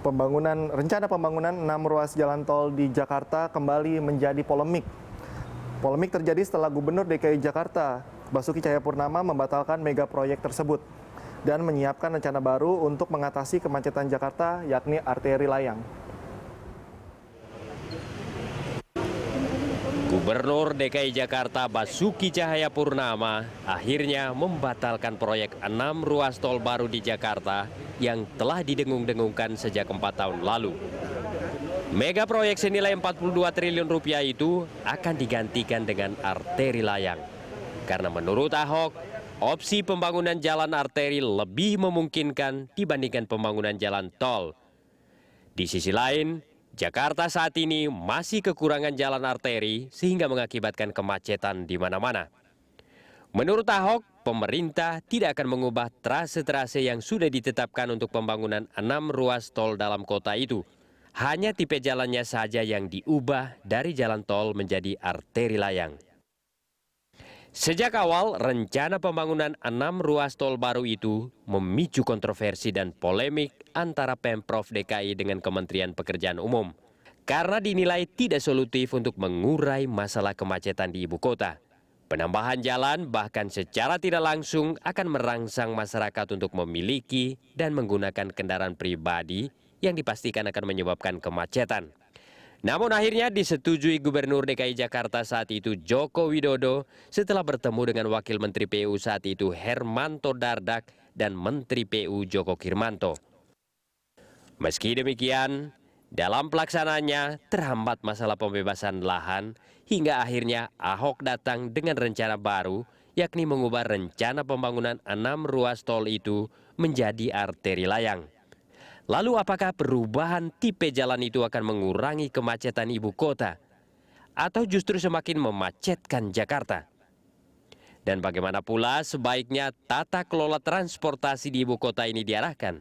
Rencana pembangunan 6 ruas jalan tol di Jakarta kembali menjadi polemik. Polemik terjadi setelah Gubernur DKI Jakarta, Basuki Cahayapurnama, membatalkan mega proyek tersebut dan menyiapkan rencana baru untuk mengatasi kemacetan Jakarta, yakni arteri layang. Gubernur DKI Jakarta Basuki Cahayapurnama akhirnya membatalkan proyek 6 ruas tol baru di Jakarta yang telah didengung-dengungkan sejak 4 tahun lalu. Mega proyek senilai 42 triliun rupiah itu akan digantikan dengan arteri layang. Karena menurut Ahok, opsi pembangunan jalan arteri lebih memungkinkan dibandingkan pembangunan jalan tol. Di sisi lain, Jakarta saat ini masih kekurangan jalan arteri sehingga mengakibatkan kemacetan di mana-mana. Menurut Ahok, pemerintah tidak akan mengubah trase-trase yang sudah ditetapkan untuk pembangunan 6 ruas tol dalam kota itu. Hanya tipe jalannya saja yang diubah dari jalan tol menjadi arteri layang. Sejak awal, rencana pembangunan 6 ruas tol baru itu memicu kontroversi dan polemik antara Pemprov DKI dengan Kementerian Pekerjaan Umum. Karena dinilai tidak solutif untuk mengurai masalah kemacetan di ibu kota. Penambahan jalan bahkan secara tidak langsung akan merangsang masyarakat untuk memiliki dan menggunakan kendaraan pribadi yang dipastikan akan menyebabkan kemacetan. Namun akhirnya disetujui Gubernur DKI Jakarta saat itu Joko Widodo setelah bertemu dengan Wakil Menteri PU saat itu Hermanto Dardak dan Menteri PU Joko Kirmanto. Meski demikian, dalam pelaksanaannya terhambat masalah pembebasan lahan hingga akhirnya Ahok datang dengan rencana baru yakni mengubah rencana pembangunan 6 ruas tol itu menjadi arteri layang. Lalu apakah perubahan tipe jalan itu akan mengurangi kemacetan ibu kota? Atau justru semakin memacetkan Jakarta? Dan bagaimana pula sebaiknya tata kelola transportasi di ibu kota ini diarahkan?